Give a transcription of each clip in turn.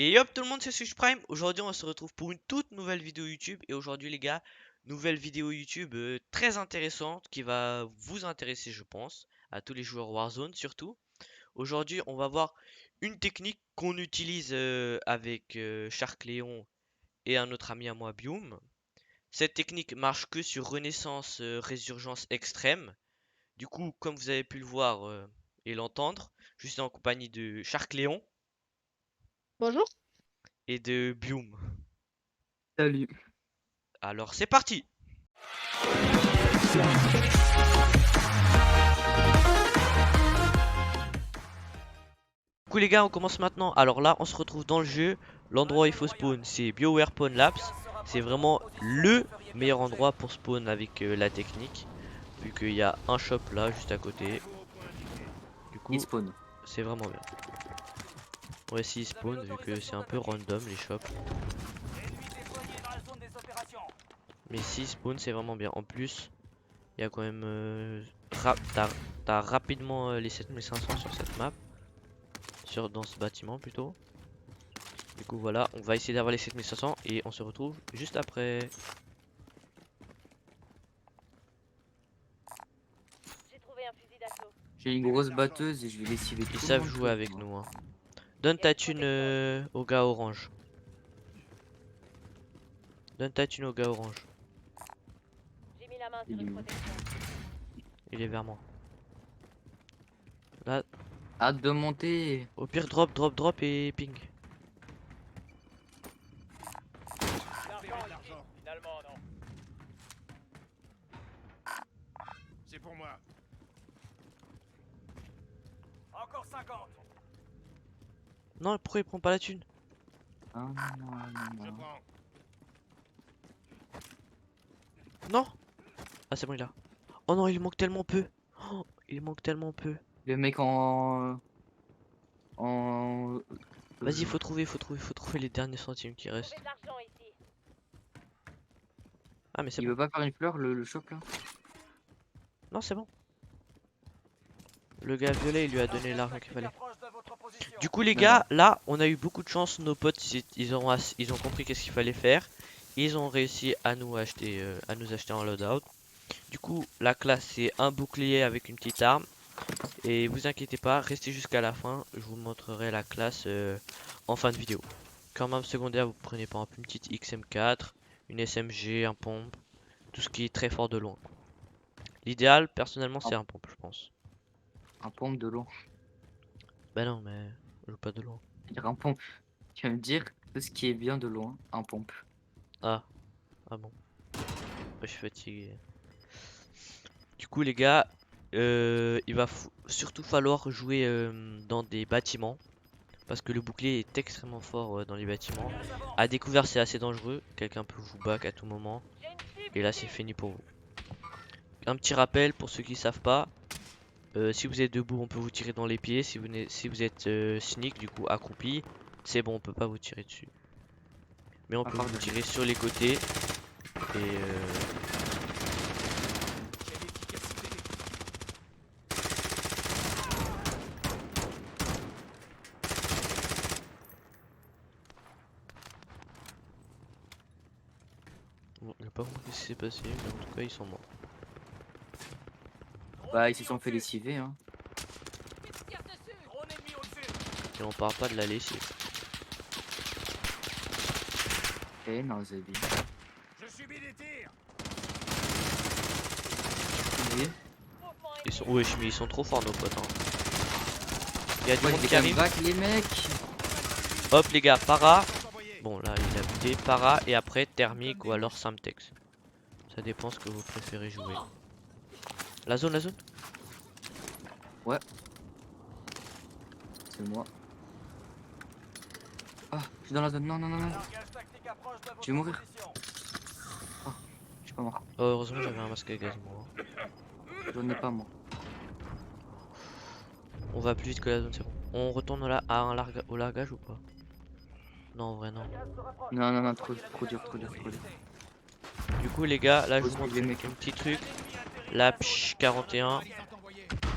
Et hop tout le monde, c'est Switch Prime. Aujourd'hui on se retrouve pour une toute nouvelle vidéo YouTube. Et aujourd'hui les gars, nouvelle vidéo YouTube très intéressante qui va vous intéresser je pense, à tous les joueurs Warzone surtout. Aujourd'hui on va voir une technique qu'on utilise avec Shark Léon et un autre ami à moi Bium. Cette technique marche que sur Renaissance Résurgence Extrême. Du coup comme vous avez pu le voir et l'entendre, je suis en compagnie de Shark Léon Bonjour. et de Bium. Salut. Alors c'est parti. Du coup les gars on commence maintenant. Alors là on se retrouve dans le jeu. L'endroit où il faut spawn c'est BioWare Pawn Labs. C'est vraiment le meilleur endroit pour spawn avec la technique. Vu qu'il y a un shop là juste à côté. Du coup Il spawn. c'est vraiment bien. Ouais si il spawn vu que c'est un peu random les shops. Mais si spawn c'est vraiment bien. En plus il y a quand même t'as rapidement les 7500 sur cette map. Dans ce bâtiment plutôt. Du coup voilà, on va essayer d'avoir les 7500 et on se retrouve juste après. J'ai une grosse batteuse et je vais lessiver tout Ils le savent monde, jouer avec nous hein. Donne ta thune au gars orange. Donne ta thune au gars orange. Il est vers moi. Là, Hâte de monter. au pire drop et ping. Finalement, non. C'est pour moi. Encore 50. Non pourquoi il prend pas la thune? Ah, non, non, Je non. prends. Non. Ah c'est bon il a. Oh non il manque tellement peu. Oh, il manque tellement peu. Le mec en... Vas-y faut trouver les derniers centimes qui restent. Ah mais c'est Il bon. veut pas faire une fleur, le shop là? Non c'est bon. Le gars violet il lui a donné l'argent qu'il fallait. Du coup les gars, là on a eu beaucoup de chance, nos potes ils ont compris qu'est-ce qu'il fallait faire. Ils ont réussi à nous acheter un loadout. Du coup la classe c'est un bouclier avec une petite arme. Et vous inquiétez pas, restez jusqu'à la fin, je vous montrerai la classe en fin de vidéo. Comme arme secondaire vous prenez par exemple une petite XM4, une SMG, un pompe, tout ce qui est très fort de loin. L'idéal personnellement c'est un pompe je pense. Un pompe de loin. Bah non mais je joue pas de loin. Dire un pompe. Tu vas me dire tout ce qui est bien de loin, un pompe. Ah bon. Je suis fatigué. Du coup les gars, il va surtout falloir jouer dans des bâtiments. Parce que le bouclier est extrêmement fort dans les bâtiments. À découvert c'est assez dangereux. Quelqu'un peut vous back à tout moment. Et là c'est fini pour vous. Un petit rappel pour ceux qui savent pas. Si vous êtes debout on peut vous tirer dans les pieds. Si vous êtes sneak du coup accroupi, c'est bon on peut pas vous tirer dessus. Mais on peut vous tirer sur les côtés. Et bon, je sais pas compris ce qui s'est passé, mais en tout cas ils sont morts. Bah ils se sont fait lessiver hein. Et on parle pas de la lessive. Eh non Zabi. Je subis des tirs. Ils sont... Wesh mais ils sont trop forts nos potes hein. Il y a du Moi monde je qui arrive. back les mecs. Hop les gars, para. Bon là il a buté para et après thermique ou alors Samtex. Ça dépend ce que vous préférez jouer. La zone. Ouais. C'est moi. Ah, je suis dans la zone. Non. Je vais mourir. Oh, je suis pas mort. Oh, heureusement j'avais un masque à gaz moi. J'en ai pas moi. On va plus vite que la zone c'est bon. On retourne là au largage ou pas? Non en vrai non. Non, trop dur. Du coup les gars là je Pose vous montre les un mecs. petit truc. La psh 41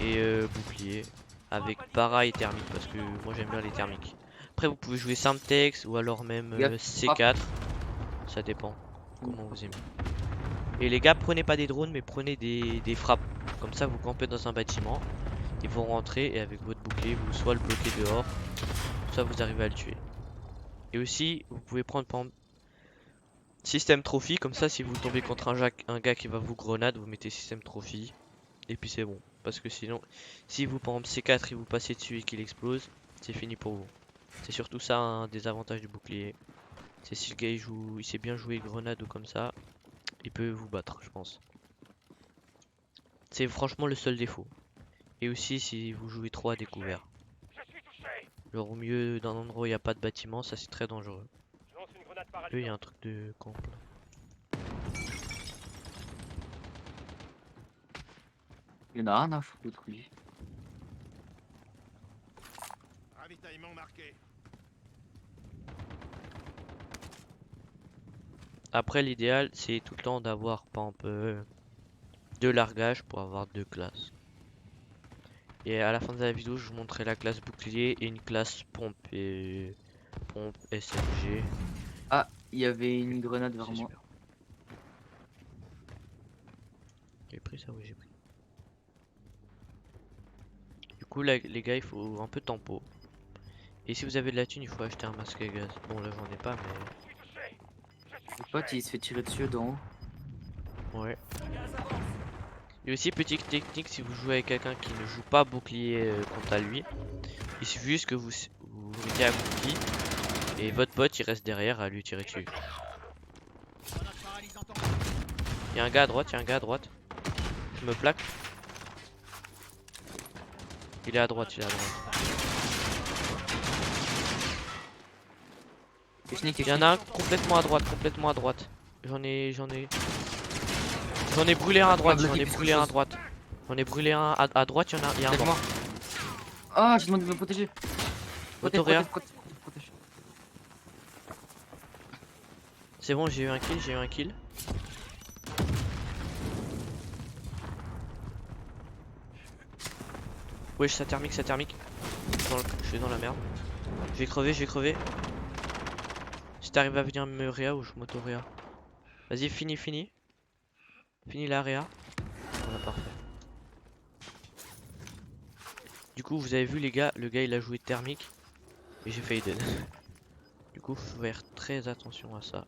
et bouclier avec para et thermique parce que moi j'aime bien les thermiques. Après, vous pouvez jouer Semtex ou alors même Gaffe, C4. Ça dépend comment vous aimez. Et les gars, prenez pas des drones, mais prenez des frappes. Comme ça, vous campez dans un bâtiment. Ils vont rentrer et avec votre bouclier, vous soit le bloquer dehors, soit vous arrivez à le tuer. Et aussi, vous pouvez prendre par exemple système trophy. Comme ça, si vous tombez contre un gars qui va vous grenade, vous mettez système trophy. Et puis c'est bon. Parce que sinon, si vous par exemple C4 et vous passez dessus et qu'il explose, c'est fini pour vous. C'est surtout ça un des avantages du bouclier. C'est si le gars il sait bien jouer grenade ou comme ça, il peut vous battre, je pense. C'est franchement le seul défaut. Et aussi si vous jouez trop à découvert. Genre au milieu d'un endroit où il n'y a pas de bâtiment, ça c'est très dangereux. Je lance une grenade Eux, il y a un truc de camp là. Il en a rien à foutre, lui. Ravitaillement marqué. Après l'idéal c'est tout le temps d'avoir par exemple deux largages pour avoir deux classes. Et à la fin de la vidéo je vous montrerai la classe bouclier et une classe pompe et pompe SMG. Ah, il y avait une grenade vers C'est moi. super. J'ai pris ça, oui j'ai pris. Du coup là, les gars il faut un peu de tempo. Et si vous avez de la thune il faut acheter un masque à gaz. Bon là j'en ai pas mais... Le pote, il se fait tirer dessus d'en haut. Ouais. Et aussi petite technique si vous jouez avec quelqu'un qui ne joue pas bouclier quant à lui. Il suffit juste que vous mettez à cookie et votre pote il reste derrière à lui tirer dessus. Il y a un gars à droite, il y a un gars à droite. Je me plaque. Il est à droite, il est à droite. Il y en a un complètement à droite, complètement à droite. J'en ai brûlé un à droite, j'en ai brûlé un à droite. J'en ai brûlé un à droite, il y a un mort. Ah, j'ai demandé de me protéger. Autoréa. Protège. C'est bon, j'ai eu un kill, j'ai eu un kill. Wesh, ça thermique, ça thermique. Je suis dans la merde. Je vais crever, je vais crever. Si t'arrives à venir me réa ou je m'auto-réa. Vas-y, finis. Finis la réa. Voilà, parfait. Du coup, vous avez vu les gars, le gars il a joué thermique. Et j'ai failli dead. Du coup, faut faire très attention à ça.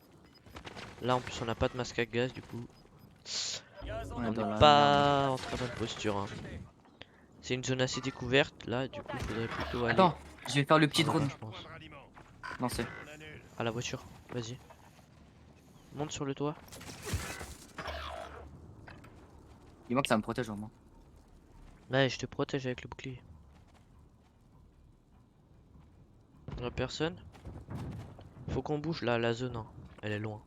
Là en plus on n'a pas de masque à gaz du coup. On On est dans n'est la pas en très bonne posture. Hein. C'est une zone assez découverte là, du coup il faudrait plutôt aller Attends, je vais faire le petit par là-bas, drone. je pense. Non, c'est. À la voiture, vas-y. Monte sur le toit. Dis-moi que ça me protège au moins. Ouais, je te protège avec le bouclier. Y'a personne. Faut qu'on bouge là, la zone, hein. Elle est loin.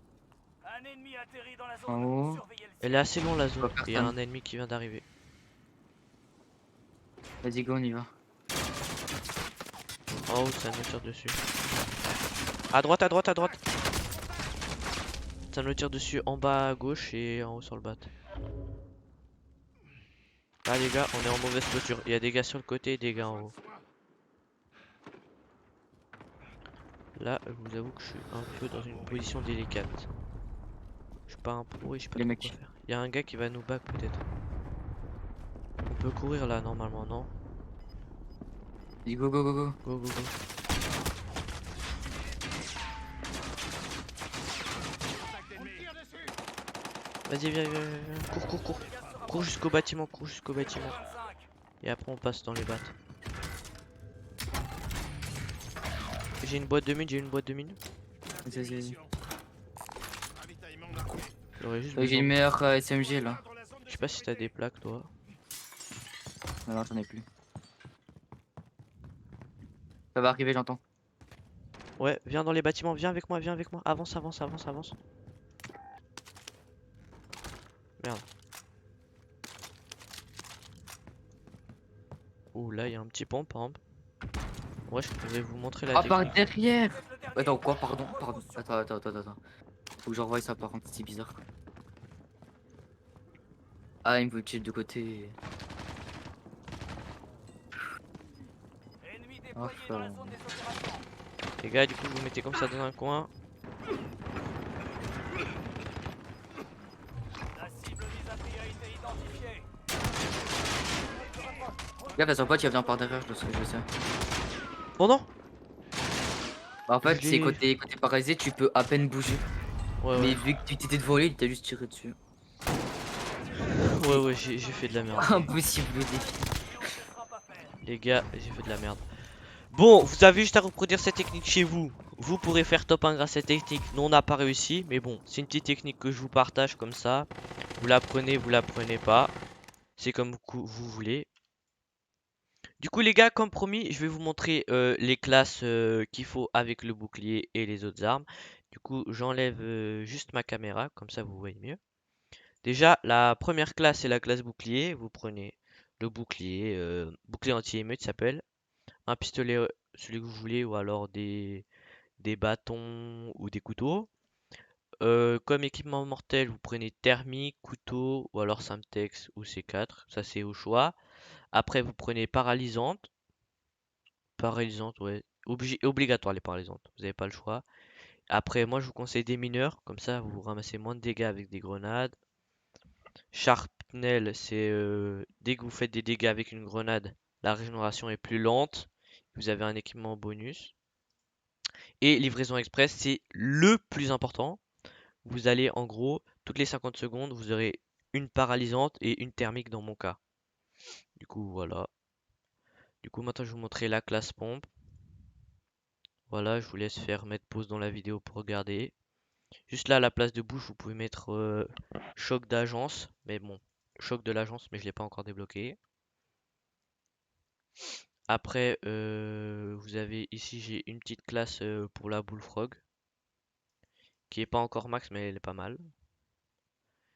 Un ennemi atterri dans la En zone. haut. Surveillez le Elle est assez loin la zone. Pas Il y a personne. un ennemi qui vient d'arriver. Vas-y, go, on y va. En haut, ça nous tire dessus. À droite, à droite, à droite. Ça nous tire dessus en bas à gauche et en haut sur le bat. Là les gars, on est en mauvaise posture. Il y a des gars sur le côté et des gars en haut. Là, je vous avoue que je suis un peu dans une position délicate. Je suis pas un pro et je sais pas Les trop mecs. quoi faire. Il y a un gars qui va nous back peut-être. On peut courir là normalement, non? Vas-y, go, go, go, go. Go, go, go. Vas-y, viens. Cours. Cours jusqu'au bâtiment, Et après on passe dans les battes. J'ai une boîte de mine, Vas-y. Ravitaillement marqué. J'aurais juste J'ai besoin... une meilleure SMG là. Je sais pas si t'as des plaques toi. Non, j'en ai plus. Ça va arriver, j'entends. Ouais, viens dans les bâtiments, viens avec moi. Avance. Merde. Ouh, là, il y a un petit pont, par exemple. Ouais, je pourrais vous montrer la Ah, par technique. derrière. Attends, quoi? Pardon. Attends. Faut que j'envoie ça par contre, c'est bizarre. Ah, il me faut chill de côté. Ennemi Oh, déployé dans la zone des opérations. Les gars, du coup, vous mettez comme ça dans un coin. La cible vis-à-vis a été identifiée. Gaffe à son pote, il vient par derrière, je sais. Oh non! Bah, en fait, Je c'est l'ai. côté paralysé, tu peux à peine bouger. Ouais, Mais ouais. vu que tu t'étais devant lui, il t'a juste tiré dessus. Ouais, C'est ouais, j'ai fait de la merde. impossible le défi. Ne sera pas faite. Les gars, j'ai fait de la merde. Bon, vous avez juste à reproduire cette technique chez vous. Vous pourrez faire top 1 grâce à cette technique. Nous, on n'a pas réussi. Mais bon, c'est une petite technique que je vous partage comme ça. Vous la prenez pas. C'est comme vous voulez. Du coup, les gars, comme promis, je vais vous montrer les classes qu'il faut avec le bouclier et les autres armes. Du coup, j'enlève juste ma caméra. Comme ça, vous voyez mieux. Déjà, la première classe, c'est la classe bouclier. Vous prenez le bouclier. Bouclier anti-émeute s'appelle. Un pistolet, celui que vous voulez, ou alors des bâtons ou des couteaux. Comme équipement mortel, vous prenez thermique, couteau ou alors Semtex ou C4, ça c'est au choix. Après, vous prenez paralysante. Paralysante, ouais. Obligatoire les paralysantes, vous n'avez pas le choix. Après, moi je vous conseille des mineurs, comme ça vous ramassez moins de dégâts avec des grenades. Sharpnel, c'est dès que vous faites des dégâts avec une grenade, la régénération est plus lente. Vous avez un équipement bonus. Et livraison express, c'est le plus important. Vous allez en gros, toutes les 50 secondes, vous aurez une paralysante et une thermique dans mon cas. Du coup, voilà. Du coup, maintenant je vais vous montrer la classe pompe. Voilà, je vous laisse faire mettre pause dans la vidéo pour regarder. Juste là, à la place de bouche, vous pouvez mettre choc d'agence. Mais bon, choc de l'agence, mais je l'ai pas encore débloqué. Après, vous avez ici, j'ai une petite classe pour la bullfrog. Qui est pas encore max, mais elle est pas mal.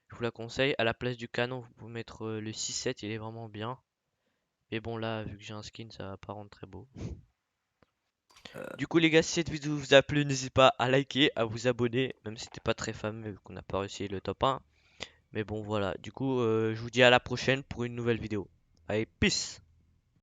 Je vous la conseille. À la place du canon, vous pouvez mettre le 6-7, il est vraiment bien. Mais bon, là, vu que j'ai un skin, ça va pas rendre très beau. Du coup, les gars, si cette vidéo vous a plu, n'hésitez pas à liker, à vous abonner, même si c'était pas très fameux, vu qu'on n'a pas réussi le top 1. Mais bon, voilà. Du coup, je vous dis à la prochaine pour une nouvelle vidéo. Allez, peace!